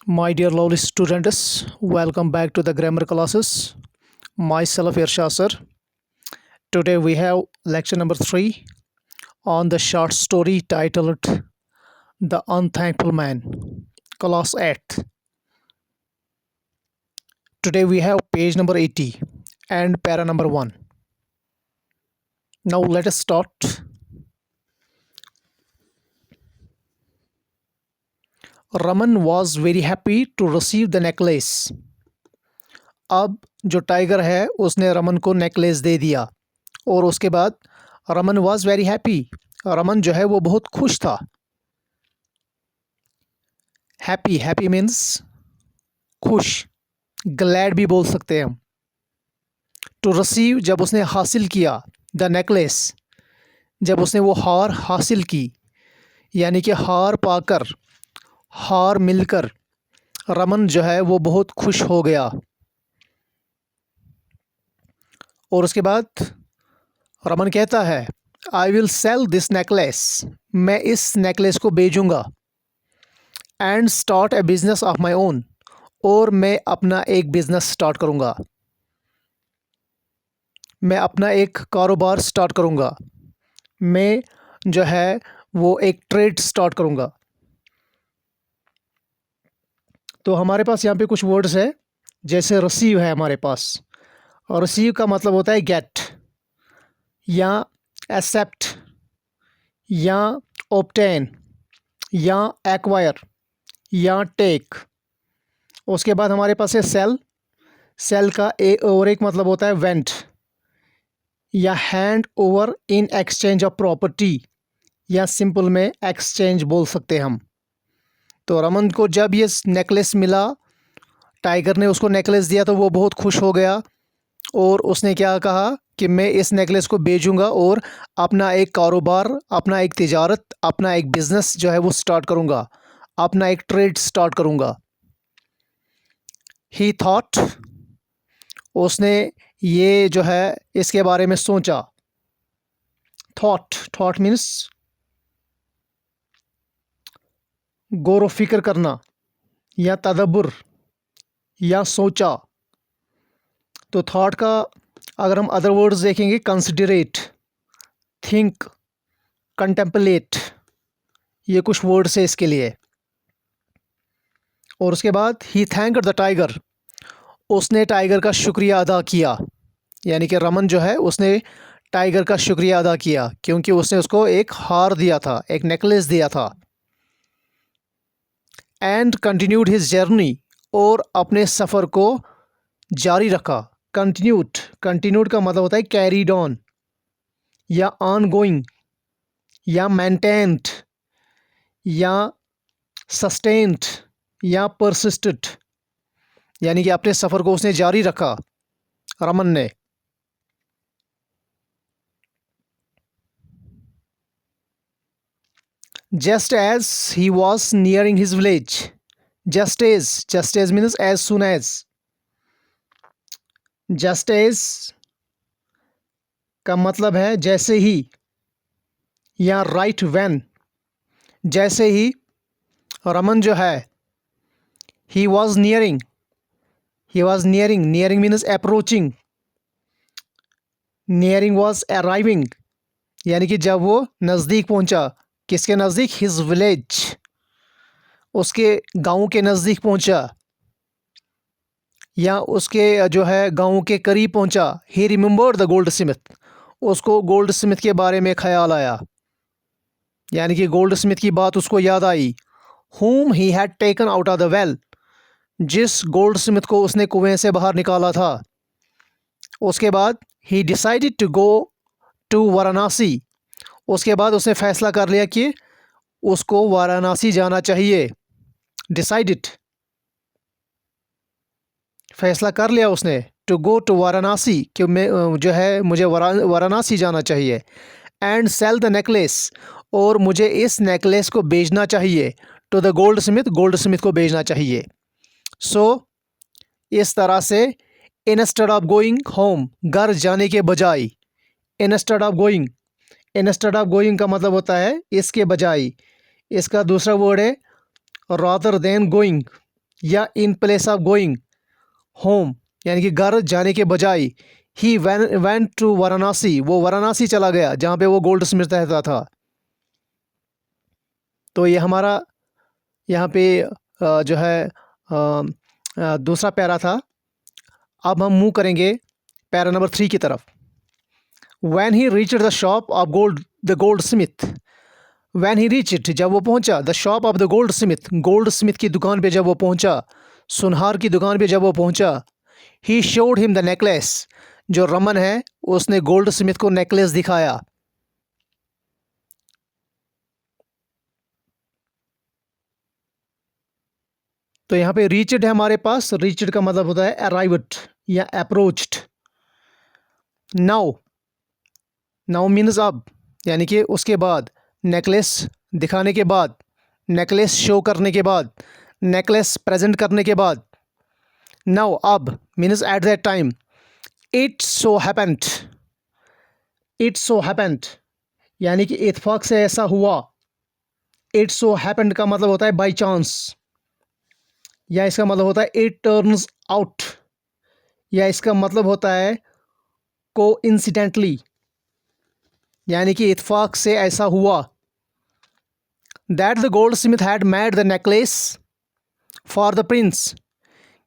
My dear lovely students, welcome back to the grammar classes. Myself Irshad sir. Today we have lecture number 3 on the short story titled The Unthankful Man, class 8th. Today we have page number 80 and para number 1. Now let us start. Raman was very happy to receive the necklace. अब जो tiger है उसने रमन को necklace दे दिया और उसके बाद Raman was very happy. Raman जो है वो बहुत खुश था। हैप्पी हैप्पी मीन्स खुश, ग्लैड भी बोल सकते हैं हम। टू रिसीव जब उसने हासिल किया, द नेकलेस जब उसने वो हार हासिल की, यानी कि हार पाकर, हार मिलकर रमन जो है वो बहुत खुश हो गया। और उसके बाद रमन कहता है I will sell this necklace, मैं इस नेकलेस को बेचूंगा। And start a business of my own, और मैं अपना एक बिजनेस स्टार्ट करूंगा, मैं अपना एक कारोबार स्टार्ट करूंगा, मैं जो है वो एक ट्रेड स्टार्ट करूंगा। तो हमारे पास यहाँ पे कुछ वर्ड्स है, जैसे रिसीव है हमारे पास, और रिसीव का मतलब होता है गेट या एक्सेप्ट या ऑब्टेन या एक्वायर या टेक। उसके बाद हमारे पास है सेल, सेल का और एक मतलब होता है वेंट या hand over in exchange of property, या सिंपल में एक्सचेंज बोल सकते हैं हम। तो रमन को जब ये नेकलेस मिला, टाइगर ने उसको नेकलेस दिया, तो वो बहुत खुश हो गया और उसने क्या कहा कि मैं इस नेकलेस को बेचूंगा और अपना एक कारोबार, अपना एक तिजारत, अपना एक बिजनेस जो है वो स्टार्ट करूंगा, अपना एक ट्रेड स्टार्ट करूंगा। ही थॉट, उसने ये जो है इसके बारे में सोचा। थॉट, थॉट मीन्स गौर फिक्र करना या तदब्बर या सोचा। तो थॉट का अगर हम अदर वर्ड्स देखेंगे, कंसिडरेट, थिंक, कंटेम्पलेट, ये कुछ वर्ड्स है इसके लिए। और उसके बाद ही थैंक्ड द टाइगर, उसने टाइगर का शुक्रिया अदा किया, यानी कि रमन जो है उसने टाइगर का शुक्रिया अदा किया क्योंकि उसने उसको एक हार दिया था, एक नेकलेस दिया था। एंड कंटिन्यूड हिज जर्नी, और अपने सफ़र को जारी रखा। कंटिन्यूड, कंटिन्यूड का मतलब होता है कैरीड ऑन या ऑन गोइंग या मेंटेन्ड या सस्टेन्ड या परसिस्टेड, यानी कि अपने सफ़र को उसने जारी रखा रमन ने। Just as he was nearing his village, just as means as soon as. Just as का मतलब है जैसे ही या राइट व्हेन, जैसे ही रमन जो है ही was nearing, nearing means approaching, nearing was arriving, यानी कि जब वो नज़दीक पहुंचा, किसके नज़दीक, हिज विलेज, उसके गांव के नज़दीक पहुंचा या उसके जो है गांव के करीब पहुंचा। ही रिमेंबर्ड द गोल्ड स्मिथ, उसको गोल्ड स्मिथ के बारे में ख्याल आया, यानी कि गोल्ड स्मिथ की बात उसको याद आई। whom he had taken out of the well, जिस गोल्ड स्मिथ को उसने कुएं से बाहर निकाला था। उसके बाद he decided to go to Varanasi, उसके बाद उसने फैसला कर लिया कि उसको वाराणसी जाना चाहिए। डिसाइडेड, फैसला कर लिया उसने। टू गो टू वाराणसी, कि मैं जो है मुझे वाराणसी जाना चाहिए। एंड सेल द नेकलेस, और मुझे इस नेकलेस को बेचना चाहिए। To the gold Smith, goldsmith को बेचना चाहिए। सो इस तरह से इंस्टेड ऑफ गोइंग होम, घर जाने के बजाय, instead of going, instead of going का मतलब होता है इसके बजाय। इसका दूसरा वर्ड है रादर देन गोइंग, या in place of going home यानी कि घर जाने के बजाय ही वेंट टू वाराणसी, वो वाराणसी चला गया जहाँ पे वो गोल्ड स्मिथ रहता था। तो ये हमारा यहाँ पे जो है दूसरा पैरा था। अब हम मूव करेंगे पैरा नंबर 3 की तरफ। When he reached the shop of gold Smith, when he reached जब वो पहुंचा, the shop of the gold smith की दुकान पे जब वो पहुंचा, सुनहार की दुकान पे जब वो पहुंचा, he showed him the necklace, जो रमन है उसने गोल्ड स्मिथ को नेकलेस दिखाया। तो यहाँ पे रीच्ड है हमारे पास, रीच्ड का मतलब होता है अराइव्ड या अप्रोच्ड। नाउ, नाउ मीन्स अब, यानी कि उसके बाद, नेकलेस दिखाने के बाद, नेकलेस शो करने के बाद, नेकलेस प्रेजेंट करने के बाद। नाउ अब means at that time. It so happened, it so happened यानी कि इत्फाक से ऐसा हुआ। इट सो हैपेंड का मतलब होता है बाई चांस, या इसका मतलब होता है इट टर्न्स आउट, या इसका मतलब होता है को इंसिडेंटली, यानी कि इत्फाक से ऐसा हुआ। That the gold Smith had made the necklace for the Prince,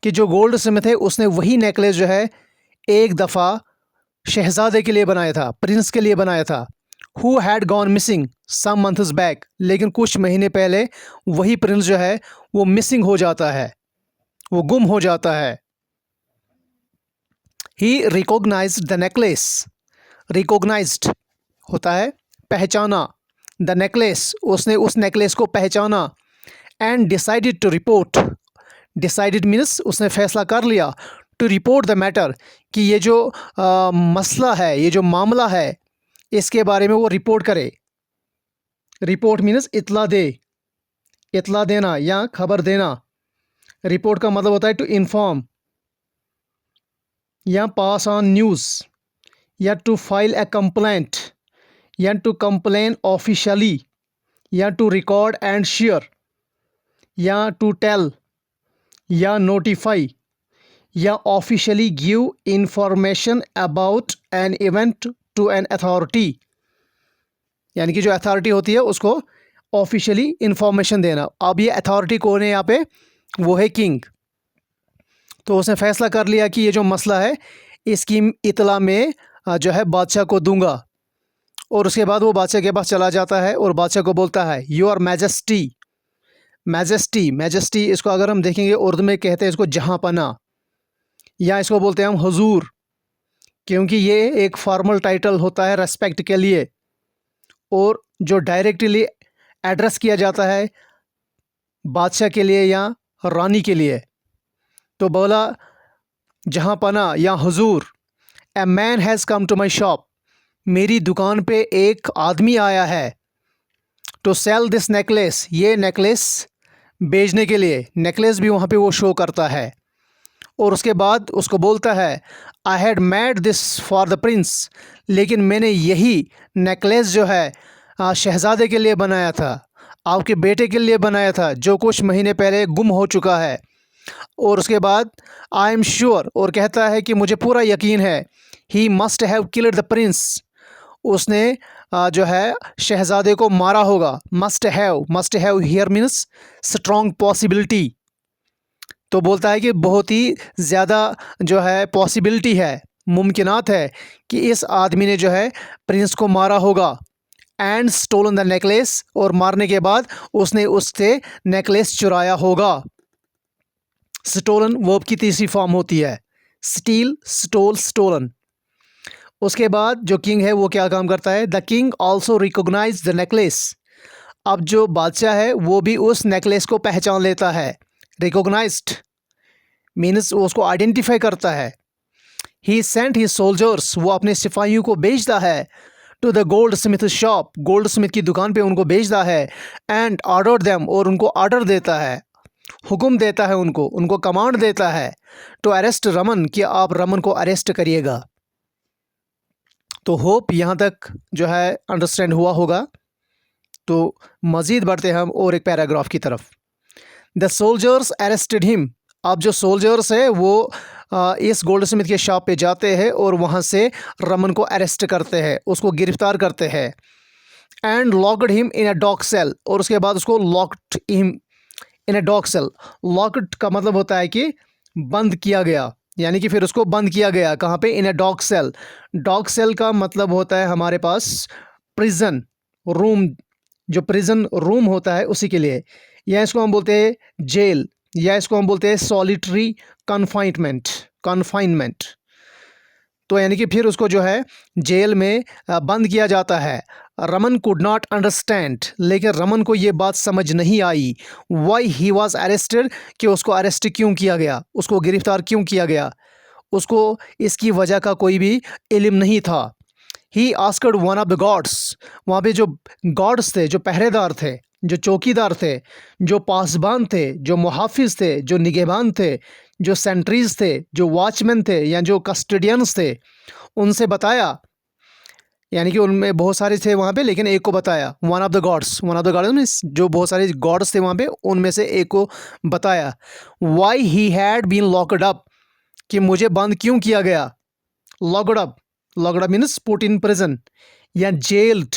कि जो गोल्ड स्मिथ है उसने वही नेकलेस जो है एक दफ़ा शहजादे के लिए बनाया था, प्रिंस के लिए बनाया था। Who had gone missing some months back, लेकिन कुछ महीने पहले वही प्रिंस जो है वो मिसिंग हो जाता है, वो गुम हो जाता है। ही रिकॉग्नाइज्ड द नेकलेस, रिकॉग्नाइज्ड होता है पहचाना, द नेकलेस उसने उस नेकलेस को पहचाना। And decided to report, decided means उसने फैसला कर लिया, टू रिपोर्ट द मैटर, कि ये जो मसला है, ये जो मामला है, इसके बारे में वो रिपोर्ट करे। रिपोर्ट मीन्स इतला दे, इतला देना या खबर देना। रिपोर्ट का मतलब होता है टू इन्फॉर्म या पास ऑन न्यूज़, या टू फाइल ए कंप्लेंट, या टू कंप्लेन ऑफिशियली, या टू रिकॉर्ड एंड शेयर, या टू टेल, या नोटिफाई, या officially give information about an event to an authority, यानी कि जो अथॉरिटी होती है उसको ऑफिशियली इंफॉर्मेशन देना। अब ये अथॉरिटी कौन है यहाँ पे, वो है किंग। तो उसने फैसला कर लिया कि ये जो मसला है इसकी इतला में जो है बादशाह को दूंगा। और उसके बाद वो बादशाह के पास चला जाता है और बादशाह को बोलता है योर मैजेस्टी, मैजेस्टी, मैजेस्टी इसको अगर हम देखेंगे उर्दू में कहते हैं इसको जहाँपना, या इसको बोलते हैं हम हुजूर, क्योंकि ये एक फॉर्मल टाइटल होता है रेस्पेक्ट के लिए, और जो डायरेक्टली एड्रेस किया जाता है बादशाह के लिए या रानी के लिए। तो बोला जहाँपना या हुजूर, a man has come to my shop, मेरी दुकान पे एक आदमी आया है, टू सेल दिस नेकलेस, ये नेकलेस बेचने के लिए। नेकलेस भी वहाँ पे वो शो करता है। और उसके बाद उसको बोलता है I had made this for the Prince, लेकिन मैंने यही नेकलेस जो है शहज़ादे के लिए बनाया था, आपके बेटे के लिए बनाया था, जो कुछ महीने पहले गुम हो चुका है। और उसके बाद आई एम श्योर, और कहता है कि मुझे पूरा यकीन है, he must have killed the Prince, उसने जो है शहज़ादे को मारा होगा। Must have here means strong possibility. तो बोलता है कि बहुत ही ज़्यादा जो है पॉसिबिलिटी है, मुमकिनात है कि इस आदमी ने जो है प्रिंस को मारा होगा। एंड स्टोलन द नेकलेस, और मारने के बाद उसने उससे नेकलेस चुराया होगा। स्टोलन वर्ब की तीसरी फॉर्म होती है, स्टील, स्टोल, स्टोलन। उसके बाद जो किंग है वो क्या काम करता है, the king also recognize the necklace, अब जो बादशाह है वो भी उस नेकलेस को पहचान लेता है। रिकोगनाइज्ड मीन्स वो उसको आइडेंटिफाई करता है। ही सेंट हिज सोल्जर्स, वो अपने सिपाहियों को भेजता है, to the gold smith shop, gold smith की दुकान पे उनको भेजता है। एंड ऑर्डर देम, और उनको ऑर्डर देता है, हुक्म देता है उनको, उनको कमांड देता है, टू अरेस्ट रमन, कि आप रमन को अरेस्ट करिएगा। तो होप यहाँ तक जो है अंडरस्टैंड हुआ होगा। तो मज़ीद बढ़ते हम और एक पैराग्राफ की तरफ। The soldiers arrested him. अब जो सोल्जर्स है वो इस गोल्ड स्मिथ के शॉप पे जाते हैं और वहाँ से रमन को अरेस्ट करते हैं, उसको गिरफ्तार करते हैं। And locked him in a dog cell, और उसके बाद उसको locked him in a dog cell. Locked का मतलब होता है कि बंद किया गया, यानी कि फिर उसको बंद किया गया कहाँ पे? In a dog cell. Dog cell का मतलब होता है हमारे पास प्रिजन रूम, जो प्रिजन रूम होता है उसी के लिए, या इसको हम बोलते हैं जेल, या इसको हम बोलते हैं सॉलिटरी कन्फाइनमेंट। तो यानी कि फिर उसको जो है जेल में बंद किया जाता है। रमन कुड नॉट अंडरस्टैंड, लेकिन रमन को ये बात समझ नहीं आई। वाई ही वॉज अरेस्टेड, कि उसको अरेस्ट क्यों किया गया, उसको गिरफ्तार क्यों किया गया, उसको इसकी वजह का कोई भी इल्म नहीं था। He asked one of the gods, वहाँ पे जो गॉड्स थे, जो पहरेदार थे, जो चौकीदार थे, जो पासबान थे, जो मुहाफिज थे, जो निगहबान थे, जो सेंट्रीज थे, जो वॉचमैन थे या जो कस्टडियंस थे, उनसे बताया, यानी कि उनमें बहुत सारे थे वहाँ पे, लेकिन एक को बताया। One of the gods means जो बहुत सारे गॉड्स थे वहाँ पे, उनमें से एक को बताया। Why he had been locked up, कि मुझे बंद क्यों किया गया। Locked up means put in prison, या जेल्ड,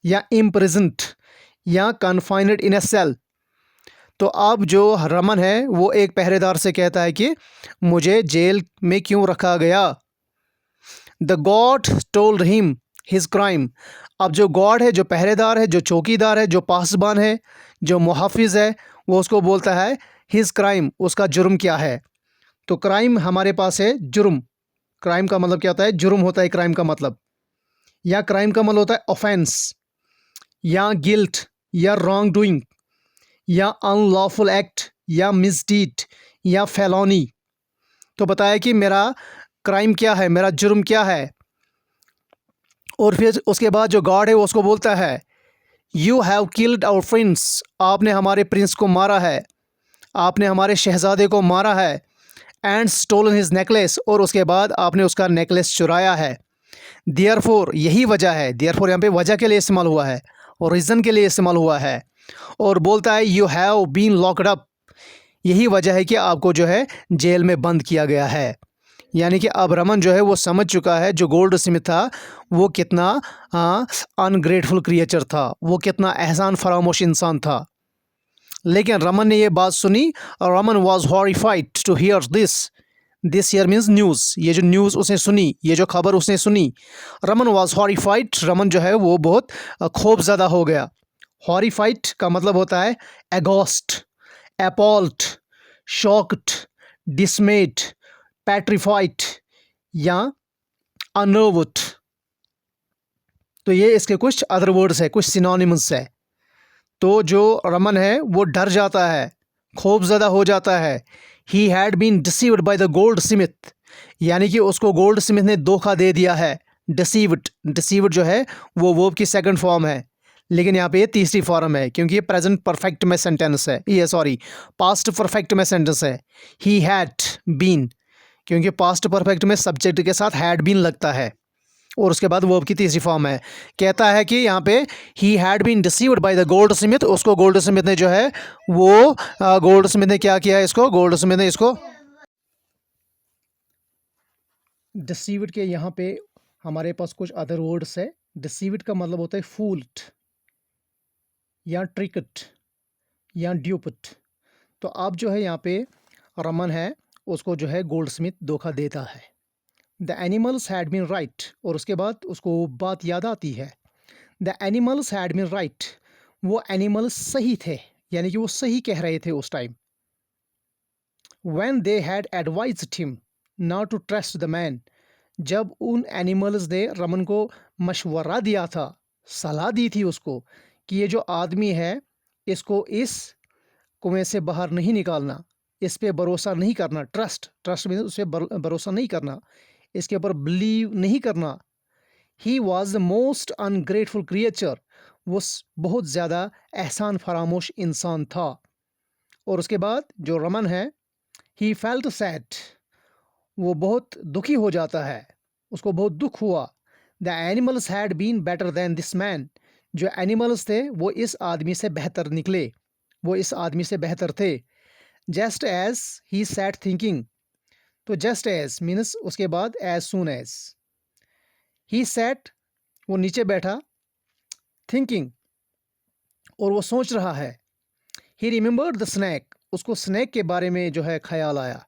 या इम्प्रिजन्ड, या कन्फाइंड इन ए सेल। तो अब जो रमन है वो एक पहरेदार से कहता है कि मुझे जेल में क्यों रखा गया। The God told him his crime. अब जो गॉड है, जो पहरेदार है, जो चौकीदार है, जो पासबान है, जो मुहाफिज है, वो उसको बोलता है हिज क्राइम, उसका जुर्म क्या है। तो क्राइम हमारे पास है जुर्म। क्राइम का मतलब क्या होता है? जुर्म होता है क्राइम का मतलब। या क्राइम का मतलब होता है ऑफेंस, या गिल्ट, या रॉन्ग डूइंग, या अनलॉफुल एक्ट, या मिसडीड, या फेलोनी। तो बताया कि मेरा क्राइम क्या है, मेरा जुर्म क्या है। और फिर उसके बाद जो गॉड है वो उसको बोलता है you have killed our prince, आपने हमारे प्रिंस को मारा है, आपने हमारे शहजादे को मारा है। एंड स्टोलन हिज नेकलेस, और उसके बाद आपने उसका नेकलेस चुराया है। देयरफॉर, यही वजह है। देयरफॉर यहाँ पे वजह के लिए इस्तेमाल हुआ है और रीज़न के लिए इस्तेमाल हुआ है। और बोलता है you have been locked up, यही वजह है कि आपको जो है जेल में बंद किया गया है। यानी कि अब रमन जो है वो समझ चुका है जो गोल्ड स्मिथ था वो कितना अनग्रेटफुल क्रिएचर था, वो कितना एहसान फरामोश इंसान था। लेकिन रमन ने ये बात सुनी और Raman was horrified to hear this ear means news. ये जो न्यूज़ उसने सुनी, ये जो खबर उसने सुनी, रमन वॉज हॉरिफाइड। रमन जो है वो बहुत खौफज़दा हो गया। हॉरिफाइड का मतलब होता है एगॉस्ट, एपॉल्ड, शॉक्ड, डिसमेड, पेट्रीफाइड, या अनर्व्ड। तो ये इसके कुछ अदर वर्ड्स है, कुछ सिनोनिम्स है। तो जो रमन है वो डर जाता है, खौफज़दा हो जाता है। He had been deceived by the gold smith, यानी कि उसको गोल्ड स्मिथ ने धोखा दे दिया है। डिसीव्ड जो है वो वर्ब की सेकंड फॉर्म है, लेकिन यहाँ पे ये तीसरी फॉर्म है क्योंकि ये प्रेजेंट परफेक्ट में सेंटेंस है, ये सॉरी पास्ट परफेक्ट में सेंटेंस है। ही हैड बीन, क्योंकि पास्ट परफेक्ट में सब्जेक्ट के साथ हैड बीन लगता है, और उसके बाद वर्ब की तीसरी फॉर्म है। कहता है कि यहाँ पे he had been deceived by the gold smith, उसको गोल्ड स्मिथ ने जो है वो गोल्ड स्मिथ ने क्या किया, इसको गोल्ड स्मिथ ने इसको डिसीव्ड के यहाँ पे हमारे पास कुछ अदर वर्ड्स है। डिसीव्ड का मतलब होता है फूल्ड, या ट्रिकट, या ड्यूपट। तो अब जो है यहाँ पे रमन है उसको जो है गोल्ड स्मिथ धोखा देता है। The animals had been right, और उसके बाद उसको बात याद आती है। The animals had been right, वो एनिमल्स सही थे, यानी कि वो सही कह रहे थे उस time. When they had advised him not to trust the man, जब उन एनिमल्स ने रमन को मशवरा दिया था, सलाह दी थी उसको कि ये जो आदमी है इसको इस कुएं से बाहर नहीं निकालना, इस पे भरोसा नहीं करना। ट्रस्ट मीन्स उस पर भरोसा नहीं करना, इसके ऊपर बिलीव नहीं करना। He was the most ungrateful creature, वो बहुत ज़्यादा एहसान फरामोश इंसान था। और उसके बाद जो रमन है ही फेल्ट सैड, वो बहुत दुखी हो जाता है, उसको बहुत दुख हुआ। The animals had been better than this man, जो एनिमल्स थे वो इस आदमी से बेहतर निकले। वो इस आदमी से बेहतर थे। Just as he sat thinking, तो जस्ट एज मीन्स उसके बाद as soon as. He sat वो नीचे बैठा, थिंकिंग और वो सोच रहा है। ही रिमेंबर्ड द स्नैक, उसको स्नैक के बारे में जो है ख्याल आया।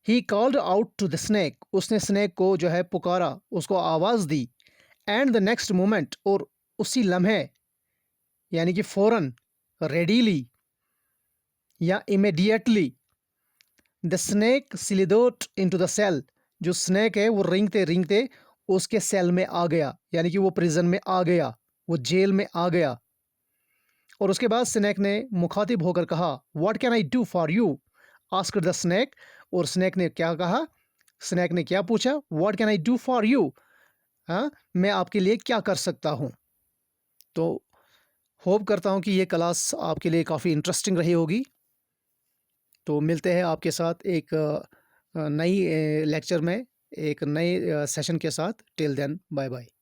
He called out to the snake, उसने स्नैक को जो है पुकारा, उसको आवाज़ दी। एंड द नेक्स्ट मोमेंट, और उसी लम्हे यानी कि फ़ौरन, रेडीली या immediately, the snake slithered into the cell, जो स्नैक है वो रेंगते रेंगते उसके सेल में आ गया, यानी कि वो प्रिजन में आ गया, वो जेल में आ गया। और उसके बाद स्नैक ने मुखातिब होकर कहा, what can I do for you, asked the snake. और स्नैक ने क्या कहा, स्नैक ने क्या पूछा, what can I do for you, हाँ मैं आपके लिए क्या कर सकता हूँ। तो होप करता हूँ कि ये क्लास आपके लिए काफ़ी इंटरेस्टिंग रही होगी। तो मिलते हैं आपके साथ एक नई लेक्चर में, एक नए सेशन के साथ। Till then bye bye.